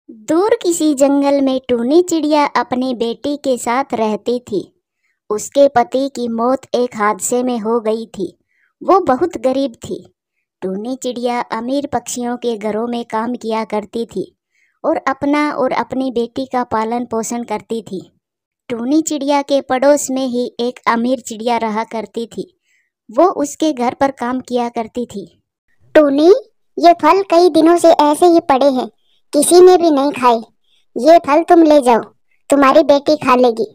दूर किसी जंगल में टूनी चिड़िया अपनी बेटी के साथ रहती थी। उसके पति की मौत एक हादसे में हो गई थी। वो बहुत गरीब थी। टूनी चिड़िया अमीर पक्षियों के घरों में काम किया करती थी और अपना और अपनी बेटी का पालन पोषण करती थी। टूनी चिड़िया के पड़ोस में ही एक अमीर चिड़िया रहा करती थी। वो उसके घर पर काम किया करती थी। टूनी, ये फल कई दिनों से ऐसे ही पड़े हैं, किसी ने भी नहीं खाए। ये फल तुम ले जाओ, तुम्हारी बेटी खा लेगी,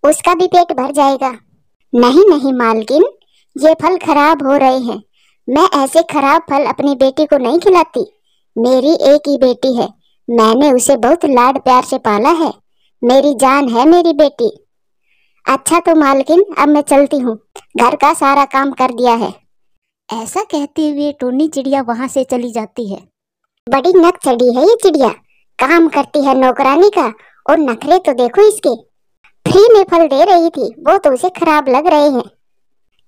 उसका भी पेट भर जाएगा। नहीं नहीं मालकिन, ये फल खराब हो रहे हैं। मैं ऐसे खराब फल अपनी बेटी को नहीं खिलाती। मेरी एक ही बेटी है, मैंने उसे बहुत लाड प्यार से पाला है। मेरी जान है मेरी बेटी। अच्छा तो मालकिन, अब मैं चलती हूँ, घर का सारा काम कर दिया है। ऐसा कहते हुए टूनी चिड़िया वहां से चली जाती है। बड़ी नक चढ़ी है ये चिड़िया, काम करती है नौकरानी का, और नखरे तो देखो इसके। फ्री में फल दे रही थी, वो तो उसे खराब लग रहे हैं।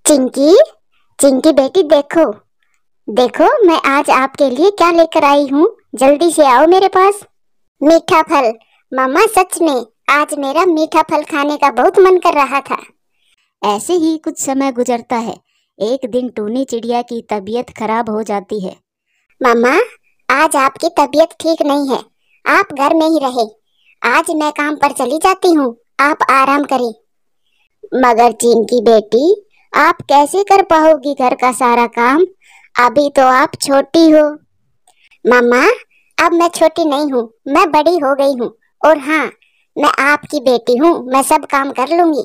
चिंकी, चिंकी बेटी देखो, देखो मैं आज आपके लिए क्या लेकर आई हूँ, जल्दी से आओ मेरे पास। मीठा फल। मम्मा सच में आज मेरा मीठा फल खाने का बहुत मन कर रहा था। ऐसे ही कुछ समय गुजरता है। एक दिन टूनी चिड़िया की तबीयत खराब हो जाती है। मम्मा, आज आपकी तबीयत ठीक नहीं है, आप घर में ही रहे। आज मैं काम पर चली जाती हूँ, आप आराम करें। मगर चिंकी बेटी, आप कैसे कर पाओगी घर का सारा काम? अभी तो आप छोटी हो। मम्मा, अब मैं छोटी नहीं हूँ, मैं बड़ी हो गई हूँ। और हाँ, मैं आपकी बेटी हूँ, मैं सब काम कर लूंगी।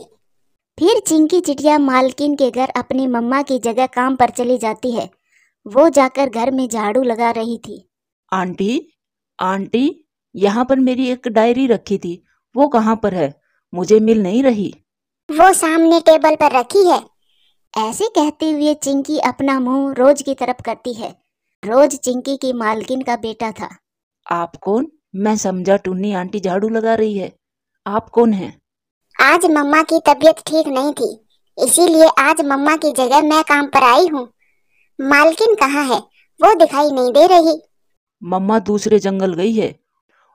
फिर चिंकी चिड़िया मालकिन के घर अपनी मम्मा की जगह काम पर चली जाती है। वो जाकर घर में झाड़ू लगा रही थी। आंटी, आंटी, यहाँ पर मेरी एक डायरी रखी थी, वो कहाँ पर है? मुझे मिल नहीं रही। वो सामने टेबल पर रखी है। ऐसे कहते हुए चिंकी अपना मुंह रोज की तरफ करती है। रोज चिंकी की मालकिन का बेटा था। आप कौन? मैं समझा टुन्नी आंटी झाड़ू लगा रही है। आप कौन हैं? आज मम्मा की तबीयत ठीक नहीं थी, इसीलिए आज मम्मा की जगह मैं काम पर आई हूँ। मालकिन कहाँ है? वो दिखाई नहीं दे रही। मम्मा दूसरे जंगल गई है।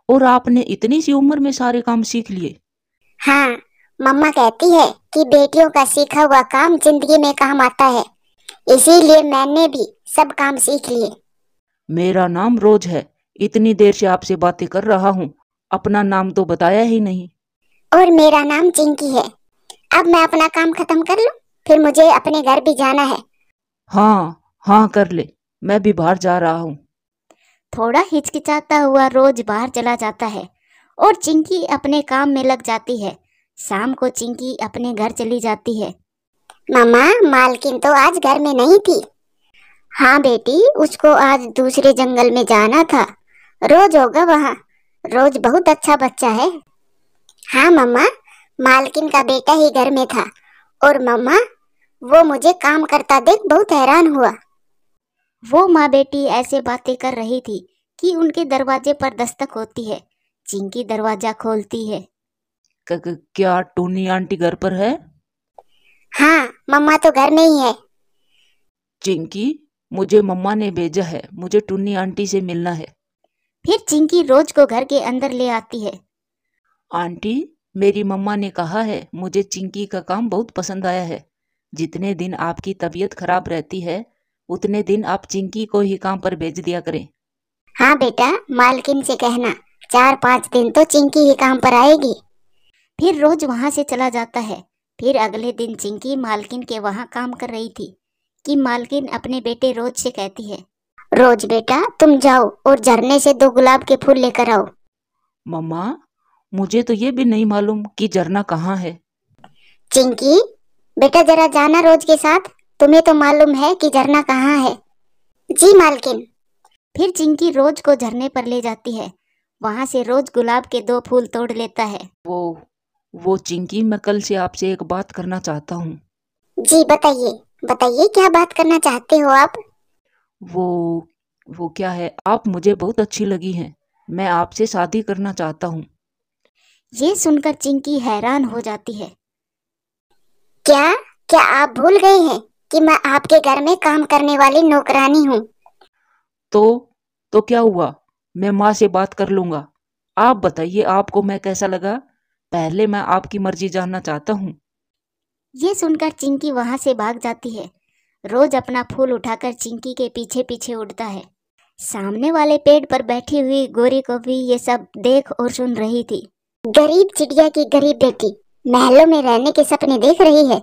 और आपने इतनी सी उम्र में सारे काम सीख लिए? हाँ, मम्मा कहती है कि बेटियों का सीखा हुआ काम जिंदगी में काम आता है, इसीलिए मैंने भी सब काम सीख लिए। मेरा नाम रोज है। इतनी देर से आपसे बातें कर रहा हूँ, अपना नाम तो बताया ही नहीं। और मेरा नाम चिंकी है। अब मैं अपना काम खत्म कर लूं, फिर मुझे अपने घर भी जाना है। हाँ हाँ कर ले, मैं भी बाहर जा रहा हूँ। थोड़ा हिचकिचाता हुआ रोज बाहर चला जाता है और चिंकी अपने काम में लग जाती है। शाम को चिंकी अपने घर चली जाती है। मामा, मालकिन तो आज घर में नहीं थी। हाँ बेटी, उसको आज दूसरे जंगल में जाना था। रोज होगा वहाँ, रोज बहुत अच्छा बच्चा है। हाँ मम्मा, मालकिन का बेटा ही घर में था। और मम्मा, वो मुझे काम करता देख बहुत हैरान हुआ। वो माँ बेटी ऐसे बातें कर रही थी कि उनके दरवाजे पर दस्तक होती है। चिंकी दरवाजा खोलती है। क्या टूनी आंटी घर पर है? हाँ, मम्मा तो घर में ही है। चिंकी, मुझे मम्मा ने भेजा है, मुझे टूनी आंटी से मिलना है। फिर चिंकी रोज को घर के अंदर ले आती है। आंटी, मेरी मम्मा ने कहा है मुझे चिंकी का काम बहुत पसंद आया है। जितने दिन आपकी तबीयत खराब रहती है उतने दिन आप चिंकी को ही काम पर भेज दिया करें। हाँ बेटा, मालकिन से कहना 4-5 दिन तो चिंकी ही काम पर आएगी। फिर रोज वहां से चला जाता है। फिर अगले दिन चिंकी मालकिन के वहां काम कर रही थी कि मालकिन अपने बेटे रोज से कहती है, रोज बेटा तुम जाओ और झरने से 2 गुलाब के फूल लेकर आओ। मम्मा, मुझे तो ये भी नहीं मालूम कि झरना कहाँ है। चिंकी बेटा, जरा जाना रोज के साथ, तुम्हें तो मालूम है कि झरना कहाँ है। जी मालकिन। फिर चिंकी रोज को झरने पर ले जाती है। वहां से रोज गुलाब के 2 फूल तोड़ लेता है। वो चिंकी, मैं कल से आपसे एक बात करना चाहता हूँ। जी बताइए, बताइए क्या बात करना चाहते हो आप? वो क्या है, आप मुझे बहुत अच्छी लगी हैं, मैं आपसे शादी करना चाहता हूँ। ये सुनकर चिंकी हैरान हो जाती है। क्या क्या आप भूल गए हैं कि मैं आपके घर में काम करने वाली नौकरानी हूँ? तो क्या हुआ, मैं माँ से बात कर लूंगा। आप बताइए आपको मैं कैसा लगा? पहले मैं आपकी मर्जी जानना चाहता हूँ। ये सुनकर चिंकी वहां से भाग जाती है। रोज अपना फूल उठाकर चिंकी के पीछे पीछे उड़ता है। सामने वाले पेड़ पर बैठी हुई गोरी कौवी ये सब देख और सुन रही थी। गरीब चिड़िया की गरीब बेटी महलों में रहने के सपने देख रही है।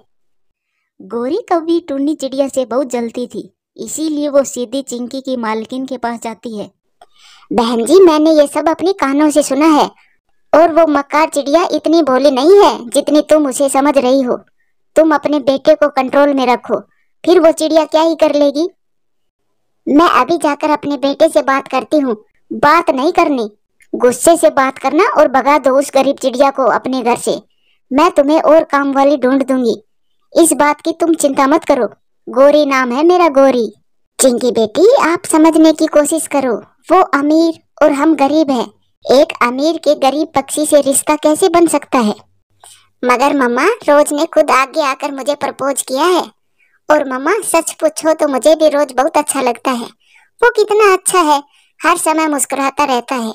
गोरी कौवी टुन्नी चिड़िया से बहुत जलती थी, इसीलिए वो सीधी चिंकी की मालकिन के पास जाती है। बहन जी, मैंने ये सब अपने कानों से सुना है, और वो मक्कार चिड़िया इतनी भोली नहीं है जितनी तुम उसे समझ रही हो। तुम अपने बेटे को कंट्रोल में रखो, फिर वो चिड़िया क्या ही कर लेगी। मैं अभी जाकर अपने बेटे से बात करती हूँ। बात नहीं करनी, गुस्से से बात करना और भगा दो उस गरीब चिड़िया को अपने घर से। मैं तुम्हें और काम वाली ढूंढ दूंगी, इस बात की तुम चिंता मत करो। गोरी नाम है मेरा, गोरी। चिंकी बेटी, आप समझने की कोशिश करो। वो अमीर और हम गरीब हैं। एक अमीर के गरीब पक्षी से रिश्ता कैसे बन सकता है? मगर मम्मा, रोज ने खुद आगे आकर मुझे प्रपोज किया है। और मम्मा, सच पूछो तो मुझे भी रोज बहुत अच्छा लगता है। वो कितना अच्छा है, हर समय मुस्कुराता रहता है।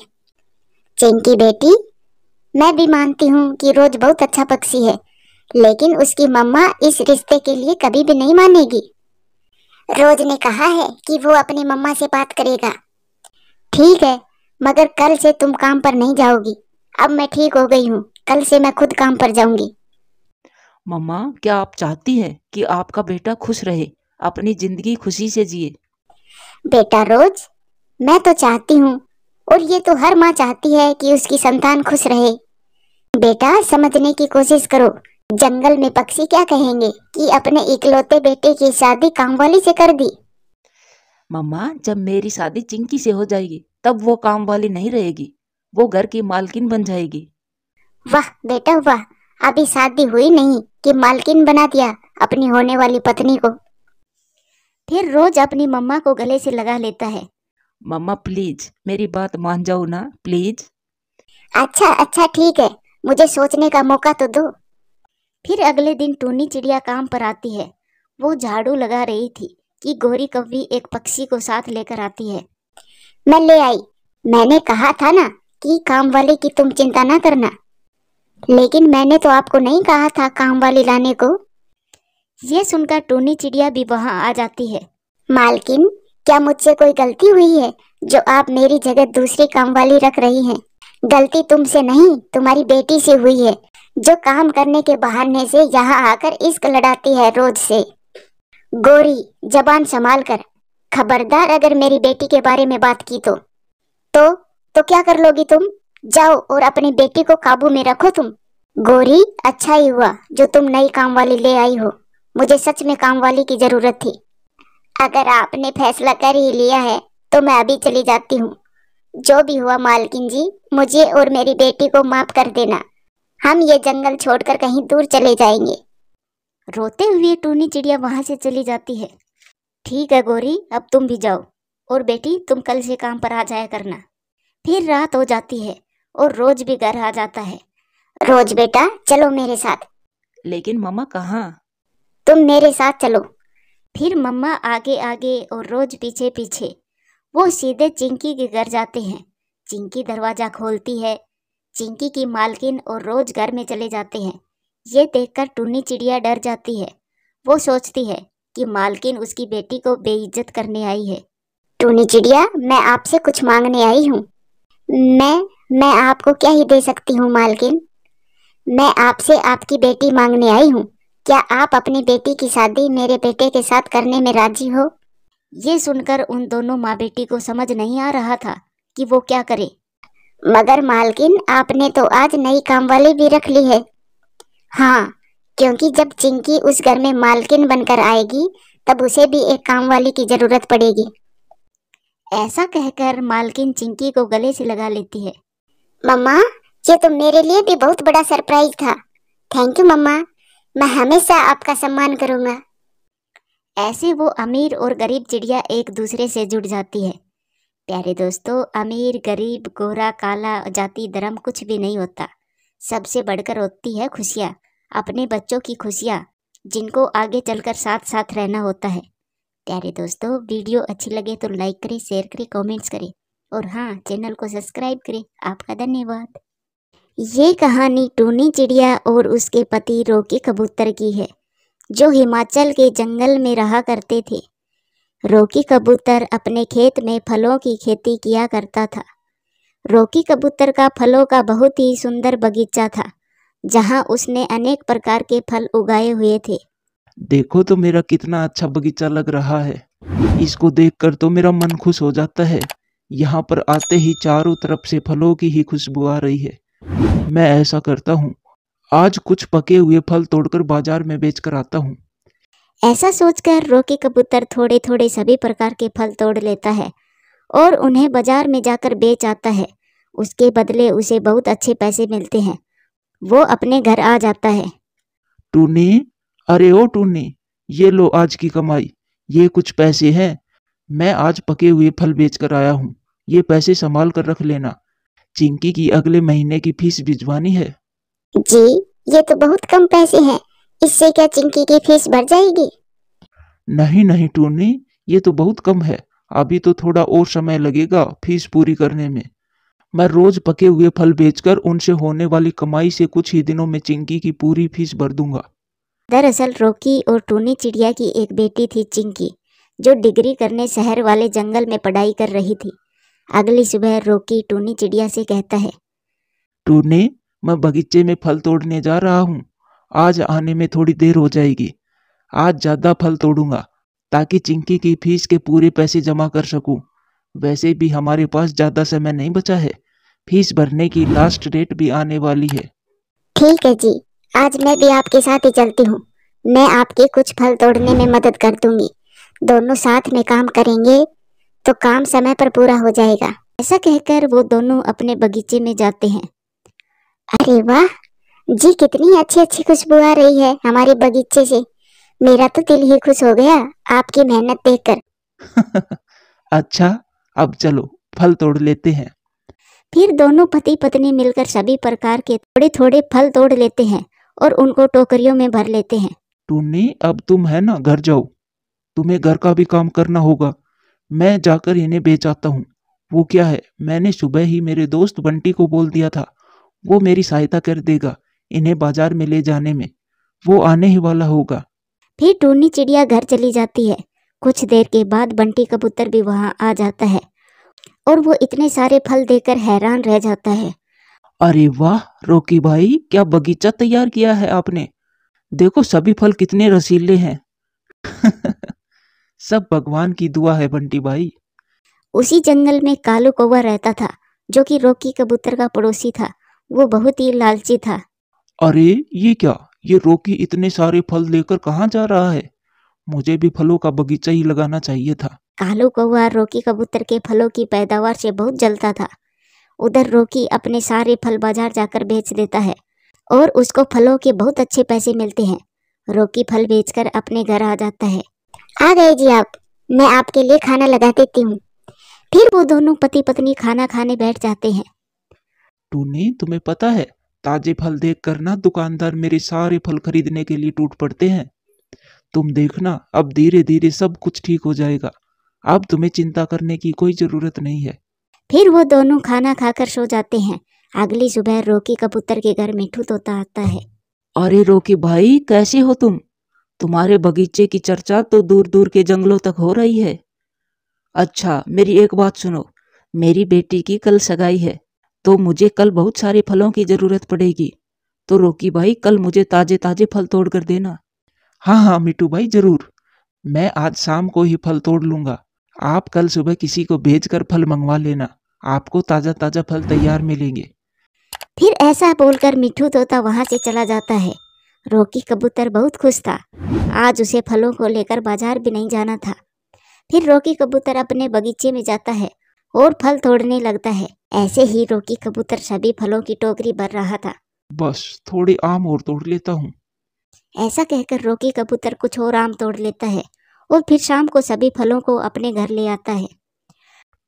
चिंकी बेटी, मैं भी मानती हूँ कि रोज बहुत अच्छा पक्षी है, लेकिन उसकी मम्मा इस रिश्ते के लिए कभी भी नहीं मानेगी। रोज ने कहा है कि वो अपनी मम्मा से बात करेगा। ठीक है, मगर कल से तुम काम पर नहीं जाओगी। अब मैं ठीक हो गई हूँ, कल से मैं खुद काम पर जाऊंगी। मम्मा, क्या आप चाहती हैं कि आपका बेटा खुश रहे, अपनी जिंदगी खुशी से जिए? बेटा रोज, मैं तो चाहती हूँ, और ये तो हर माँ चाहती है कि उसकी संतान खुश रहे। बेटा, समझने की कोशिश करो। जंगल में पक्षी क्या कहेंगे कि अपने इकलौते बेटे की शादी कामवाली से कर दी। मम्मा, जब मेरी शादी चिंकी से हो जाएगी तब वो काम वाली नहीं रहेगी, वो घर की मालकिन बन जाएगी। वाह बेटा वाह, अभी शादी हुई नहीं कि मालकिन बना दिया अपनी होने वाली पत्नी को। फिर रोज अपनी मम्मा को गले से लगा लेता है। मम्मा प्लीज मेरी बात मान जाओ ना, प्लीज। अच्छा अच्छा ठीक है, मुझे सोचने का मौका तो दो। फिर अगले दिन टूनी चिड़िया काम पर आती है। वो झाड़ू लगा रही थी कि गोरी कौवी एक पक्षी को साथ लेकर आती है। मैं ले आई। मैंने कहा था ना कि काम वाले की तुम चिंता ना करना। लेकिन मैंने तो आपको नहीं कहा था काम वाली लाने को। ये सुनकर टूनी चिड़िया भी वहां आ जाती है। मालकिन, क्या मुझसे कोई गलती हुई है जो आप मेरी जगह दूसरी काम वाली रख रही हैं? गलती तुमसे नहीं, तुम्हारी बेटी से हुई है, जो काम करने के बहाने से यहाँ आकर इश्क लड़ाती है रोज से। गोरी, जबान संभाल कर। खबरदार अगर मेरी बेटी के बारे में बात की तो क्या कर लोगी तुम? जाओ और अपनी बेटी को काबू में रखो तुम। गोरी, अच्छा ही हुआ जो तुम नई काम वाली ले आई हो। मुझे सच में काम वाली की जरूरत थी। अगर आपने फैसला कर ही लिया है तो मैं अभी चली जाती हूँ। जो भी हुआ मालकिन जी, मुझे और मेरी बेटी को माफ कर देना। हम ये जंगल छोड़कर कहीं दूर चले जाएंगे। रोते हुए टूनी चिड़िया वहां से चली जाती है। ठीक है गोरी, अब तुम भी जाओ, और बेटी तुम कल से काम पर आ जाया करना। फिर रात हो जाती है और रोज भी घर आ जाता है। रोज बेटा, चलो मेरे साथ। लेकिन मम्मा कहाँ? तुम मेरे साथ चलो। फिर मम्मा आगे आगे और रोज पीछे पीछे। वो सीधे चिंकी के घर जाते हैं। चिंकी दरवाजा खोलती है। चिंकी की मालकिन और रोज घर में चले जाते हैं। ये देखकर टूनी चिड़िया डर जाती है। वो सोचती है कि मालकिन उसकी बेटी को बेइज्जत करने आई है। टूनी चिड़िया, मैं आपसे कुछ मांगने आई हूँ। मैं आपको क्या ही दे सकती हूँ मालकिन। मैं आपसे आपकी बेटी मांगने आई हूँ। क्या आप अपनी बेटी की शादी मेरे बेटे के साथ करने में राजी हो? ये सुनकर उन दोनों माँ बेटी को समझ नहीं आ रहा था कि वो क्या करे। मगर मालकिन, आपने तो आज नई काम वाली भी रख ली है। हाँ, क्योंकि जब चिंकी उस घर में मालकिन बनकर आएगी तब उसे भी एक काम वाली की जरूरत पड़ेगी। ऐसा कहकर मालकिन चिंकी को गले से लगा लेती है। मम्मा, ये तो मेरे लिए भी बहुत बड़ा सरप्राइज था। थैंक यू मम्मा, मैं हमेशा आपका सम्मान करूंगा। ऐसे वो अमीर और गरीब चिड़िया एक दूसरे से जुड़ जाती है। प्यारे दोस्तों, अमीर गरीब गोरा काला जाति धर्म कुछ भी नहीं होता। सबसे बढ़कर होती है खुशियाँ, अपने बच्चों की खुशियाँ, जिनको आगे चलकर साथ साथ रहना होता है। प्यारे दोस्तों, वीडियो अच्छी लगे तो लाइक करें, शेयर करें, कमेंट्स करें। और हाँ, चैनल को सब्सक्राइब करें। आपका धन्यवाद। ये कहानी टूनी चिड़िया और उसके पति रॉकी कबूतर की है, जो हिमाचल के जंगल में रहा करते थे। रॉकी कबूतर अपने खेत में फलों की खेती किया करता था। रॉकी कबूतर का फलों का बहुत ही सुंदर बगीचा था, जहाँ उसने अनेक प्रकार के फल उगाए हुए थे। देखो तो मेरा कितना अच्छा बगीचा लग रहा है। इसको देखकर तो मेरा मन खुश हो जाता है। यहाँ पर आते ही चारों तरफ से फलों की ही खुशबू आ रही है। मैं ऐसा करता हूँ, आज कुछ पके हुए फल तोड़कर बाजार में बेचकर आता हूँ। ऐसा सोचकर रॉकी कबूतर थोड़े थोड़े सभी प्रकार के फल तोड़ लेता है और उन्हें बाजार में जाकर बेच आता है। उसके बदले उसे बहुत अच्छे पैसे मिलते हैं। वो अपने घर आ जाता है। टूनी, अरे ओ टूनी, ये लो आज की कमाई। ये कुछ पैसे हैं। मैं आज पके हुए फल बेचकर आया हूँ। ये पैसे संभाल कर रख लेना। चिंकी की अगले महीने की फीस भिजवानी है। जी, ये तो बहुत कम पैसे हैं। इससे क्या चिंकी की फीस बढ़ जाएगी? नहीं नहीं टूनी, ये तो बहुत कम है। अभी तो थोड़ा और समय लगेगा फीस पूरी करने में। मैं रोज पके हुए फल बेचकर उनसे होने वाली कमाई से कुछ ही दिनों में चिंकी की पूरी फीस भर दूंगा। दरअसल रॉकी और टूनी चिड़िया की एक बेटी थी चिंकी, जो डिग्री करने शहर वाले जंगल में पढ़ाई कर रही थी। अगली सुबह रॉकी टूनी चिड़िया से कहता है, टूनी, मैं बगीचे में फल तोड़ने जा रहा हूँ। आज आने में थोड़ी देर हो जाएगी। आज ज्यादा फल तोड़ूंगा ताकि चिंकी की फीस के पूरे पैसे जमा कर सकूं। वैसे भी हमारे पास ज्यादा समय नहीं बचा है। फीस भरने की लास्ट डेट भी आने वाली है। ठीक है जी, आज मैं भी आपके साथ ही चलती हूँ। मैं आपके कुछ फल तोड़ने में मदद कर दूंगी। दोनों साथ में काम करेंगे तो काम समय पर पूरा हो जाएगा। ऐसा कहकर वो दोनों अपने बगीचे में जाते हैं। अरे वाह जी, कितनी अच्छी अच्छी खुशबू आ रही है हमारे बगीचे से। मेरा तो दिल ही खुश हो गया आपकी मेहनत देखकर। अच्छा, अब चलो फल तोड़ लेते हैं। फिर दोनों पति पत्नी मिलकर सभी प्रकार के थोड़े थोड़े फल तोड़ लेते हैं और उनको टोकरियों में भर लेते हैं। टूनी, अब तुम है ना, घर जाओ। तुम्हें घर का भी काम करना होगा। मैं जाकर इन्हें बेच आता हूँ। वो क्या है, मैंने सुबह ही मेरे दोस्त बंटी को बोल दिया था। वो मेरी सहायता कर देगा इन्हें बाजार में ले जाने में। वो आने ही वाला होगा। फिर टूनी चिड़िया घर चली जाती है। कुछ देर के बाद बंटी कबूतर भी वहां आ जाता है और वो इतने सारे फल देखकर हैरान रह जाता है। अरे वाह रॉकी भाई, क्या बगीचा तैयार किया है आपने। देखो सभी फल कितने रसीले हैं। सब भगवान की दुआ है बंटी भाई। उसी जंगल में कालू कौवा रहता था, जो कि रॉकी कबूतर का पड़ोसी था। वो बहुत ही लालची था। अरे ये क्या, ये रॉकी इतने सारे फल लेकर कहाँ जा रहा है। मुझे भी फलों का बगीचा ही लगाना चाहिए था। कालू कौवा रॉकी कबूतर के फलों की पैदावार से बहुत जलता था। उधर रॉकी अपने सारे फल बाजार जाकर बेच देता है और उसको फलों के बहुत अच्छे पैसे मिलते हैं। रॉकी फल बेचकर अपने घर आ जाता है। आ गए जी आप, मैं आपके लिए खाना लगा देती हूँ। फिर वो दोनों पति पत्नी खाना खाने बैठ जाते हैं। टूनी, तुम्हें पता है, ताजे फल देखकर ना दुकानदार मेरे सारे फल खरीदने के लिए टूट पड़ते हैं। तुम देखना, अब धीरे धीरे सब कुछ ठीक हो जाएगा। अब तुम्हें चिंता करने की कोई जरूरत नहीं है। फिर वो दोनों खाना खाकर सो जाते हैं। अगली सुबह रॉकी कबूतर के घर मिठू तोता आता है। अरे रॉकी भाई, कैसे हो तुम। तुम्हारे बगीचे की चर्चा तो दूर दूर के जंगलों तक हो रही है। अच्छा, मेरी एक बात सुनो। मेरी बेटी की कल सगाई है, तो मुझे कल बहुत सारे फलों की जरूरत पड़ेगी। तो रॉकी भाई, कल मुझे ताजे ताजे फल तोड़ कर देना। हाँ हाँ मिठू भाई, जरूर। मैं आज शाम को ही फल तोड़ लूंगा। आप कल सुबह किसी को भेजकर फल मंगवा लेना। आपको ताजा ताजा फल तैयार मिलेंगे। फिर ऐसा बोलकर मिठू तोता वहां से चला जाता है। रॉकी कबूतर बहुत खुश था। आज उसे फलों को लेकर बाजार भी नहीं जाना था। फिर रॉकी कबूतर अपने बगीचे में जाता है और फल तोड़ने लगता है। ऐसे ही रॉकी कबूतर सभी फलों की टोकरी भर रहा था। बस थोड़े आम और तोड़ लेता हूँ। ऐसा कहकर रॉकी कबूतर कुछ और आम तोड़ लेता है और फिर शाम को सभी फलों को अपने घर ले आता है।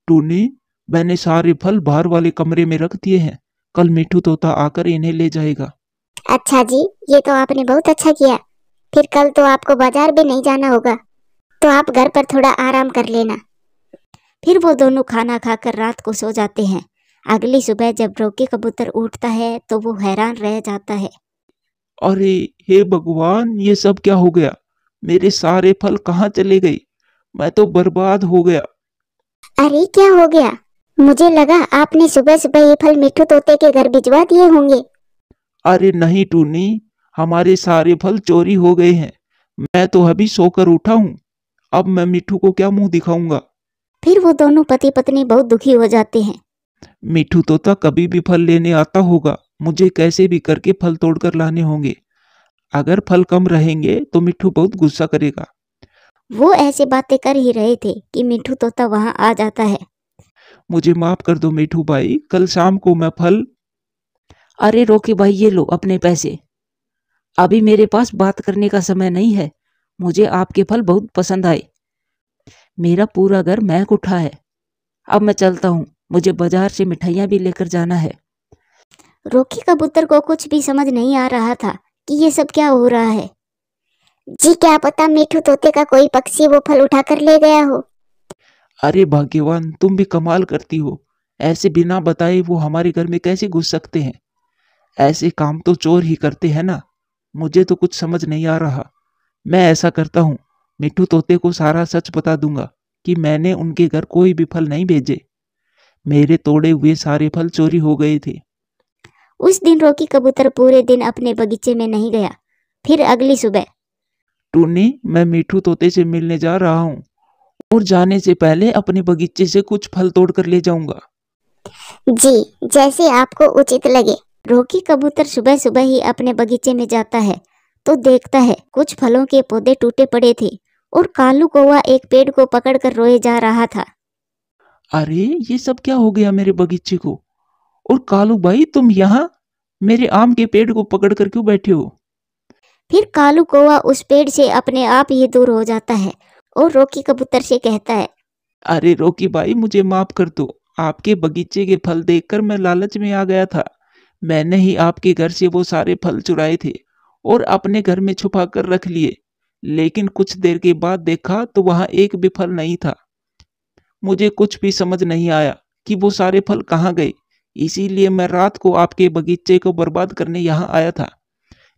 टूनी, मैंने सारे फल बाहर वाले कमरे में रख दिए हैं। कल मिठू तोता आकर इन्हें ले जाएगा। अच्छा जी, ये तो आपने बहुत अच्छा किया। फिर कल तो आपको बाजार भी नहीं जाना होगा, तो आप घर पर थोड़ा आराम कर लेना। फिर वो दोनों खाना खाकर रात को सो जाते हैं। अगली सुबह जब रॉकी कबूतर उठता है तो वो हैरान रह जाता है। अरे हे भगवान, ये सब क्या हो गया? मेरे सारे फल कहाँ चले गए? मैं तो बर्बाद हो गया। अरे क्या हो गया? मुझे लगा आपने सुबह सुबह ये फल मिट्ठू तोते के घर भिजवा दिए होंगे। अरे नहीं टूनी, हमारे सारे फल चोरी हो गए हैं। मैं तो अभी सोकर उठा हूँ। अब मैं मिट्ठू को क्या मुंह दिखाऊंगा? फिर वो दोनों पति पत्नी बहुत दुखी हो जाते हैं। मिट्ठू तोता कभी भी फल लेने आता होगा। मुझे कैसे भी करके फल तोड़कर लाने होंगे। अगर फल कम रहेंगे तो मिट्ठू बहुत गुस्सा करेगा। वो ऐसे बातें कर ही रहे थे कि मिट्ठू तोता वहां आ जाता है। मुझे माफ कर दो मिट्ठू भाई, कल शाम को मैं फल। अरे रॉकी भाई, ये लो अपने पैसे। अभी मेरे पास बात करने का समय नहीं है। मुझे आपके फल बहुत पसंद आए। मेरा पूरा घर महक उठा है। अब मैं चलता हूँ, मुझे बाजार से मिठाइयाँ भी लेकर जाना है। रॉकी कबूतर को कुछ भी समझ नहीं आ रहा था कि ये सब क्या हो रहा है। जी क्या पता मिट्ठू तोते का कोई पक्षी वो फल उठाकर ले गया हो। अरे भाग्यवान, तुम भी कमाल करती हो। ऐसे बिना बताए वो हमारे घर में कैसे घुस सकते हैं? ऐसे काम तो चोर ही करते हैं ना। मुझे तो कुछ समझ नहीं आ रहा। मैं ऐसा करता हूँ, मिट्ठू तोते को सारा सच बता दूंगा कि मैंने उनके घर कोई भी फल नहीं भेजे। मेरे तोड़े हुए सारे फल चोरी हो गए थे। उस दिन रॉकी कबूतर पूरे दिन अपने बगीचे में नहीं गया। फिर अगली सुबह टूनी, मैं मिट्ठू तोते से मिलने जा रहा हूँ और जाने से पहले अपने बगीचे से कुछ फल तोड़ कर ले जाऊंगा। जी, जैसे आपको उचित लगे। रॉकी कबूतर सुबह सुबह ही अपने बगीचे में जाता है तो देखता है कुछ फलों के पौधे टूटे पड़े थे और कालू कौवा एक पेड़ को पकड़कर रोए जा रहा था। अरे ये सब क्या हो गया मेरे बगीचे को? और कालू भाई, तुम यहाँ मेरे आम के पेड़ को पकड़ कर क्यों बैठे हो? फिर कालू कौवा उस पेड़ से अपने आप ही दूर हो जाता है और रॉकी कबूतर से कहता है, अरे रॉकी भाई, मुझे माफ कर दो। आपके बगीचे के फल देखकर मैं लालच में आ गया था। मैंने ही आपके घर से वो सारे फल चुराए थे और अपने घर में छुपा कर रख लिए। लेकिन कुछ देर के बाद देखा तो वहां एक भी फल नहीं था। मुझे कुछ भी समझ नहीं आया कि वो सारे फल कहाँ गए। इसीलिए मैं रात को आपके बगीचे को बर्बाद करने यहाँ आया था।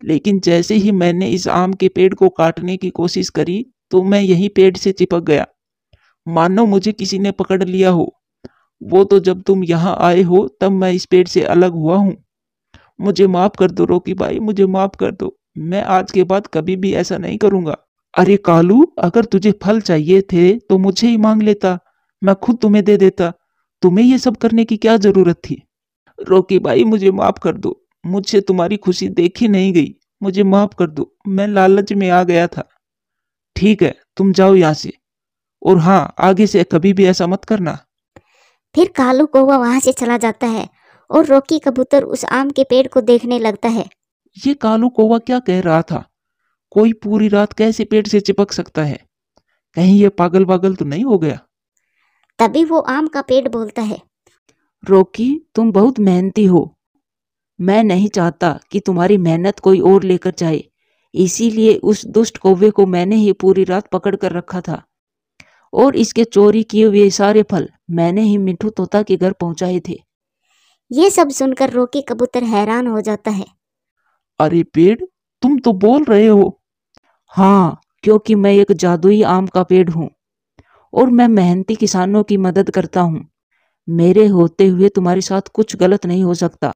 लेकिन जैसे ही मैंने इस आम के पेड़ को काटने की कोशिश करी तो मैं यही पेड़ से चिपक गया, मानो मुझे किसी ने पकड़ लिया हो। वो तो जब तुम यहाँ आए हो तब मैं इस पेड़ से अलग हुआ हूँ। मुझे माफ कर दो रॉकी भाई, मुझे माफ कर दो। मैं आज के बाद कभी भी ऐसा नहीं करूंगा। अरे कालू, अगर तुझे फल चाहिए थे तो मुझे ही मांग लेता, मैं खुद तुम्हें दे देता। तुम्हें ये सब करने की क्या जरूरत थी? रॉकी भाई, मुझे माफ कर दो। मुझसे तुम्हारी खुशी देखी नहीं गई। मुझे माफ कर दो, मैं लालच में आ गया था। ठीक है, तुम जाओ यहाँ से। और हाँ, आगे से कभी भी ऐसा मत करना। फिर कालू कौवा वहां से चला जाता है और रॉकी कबूतर उस आम के पेड़ को देखने लगता है। ये कालू कौवा क्या कह रहा था? कोई पूरी रात कैसे पेड़ से चिपक सकता है? कहीं ये पागल वागल तो नहीं हो गया? तभी वो आम का पेड़ बोलता है, रॉकी, तुम बहुत मेहनती हो। मैं नहीं चाहता कि तुम्हारी मेहनत कोई और लेकर जाए। इसीलिए उस दुष्ट कौवे को मैंने ही पूरी रात पकड़ कर रखा था और इसके चोरी किए हुए सारे फल मैंने ही मिट्ठू तोता के घर पहुंचाए थे। ये सब सुनकर रॉकी कबूतर हैरान हो जाता है। अरे पेड़, तुम तो बोल रहे हो। हाँ, क्योंकि मैं एक जादुई आम का पेड़ हूँ और मैं मेहनती किसानों की मदद करता हूँ। मेरे होते हुए तुम्हारे साथ कुछ गलत नहीं हो सकता।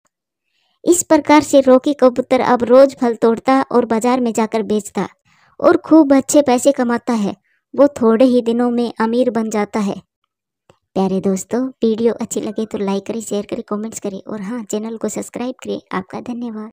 इस प्रकार से रॉकी कबूतर अब रोज फल तोड़ता और बाजार में जाकर बेचता और खूब अच्छे पैसे कमाता है। वो थोड़े ही दिनों में अमीर बन जाता है। प्यारे दोस्तों, वीडियो अच्छी लगे तो लाइक करें, शेयर करें, कमेंट्स करें और हाँ, चैनल को सब्सक्राइब करें। आपका धन्यवाद।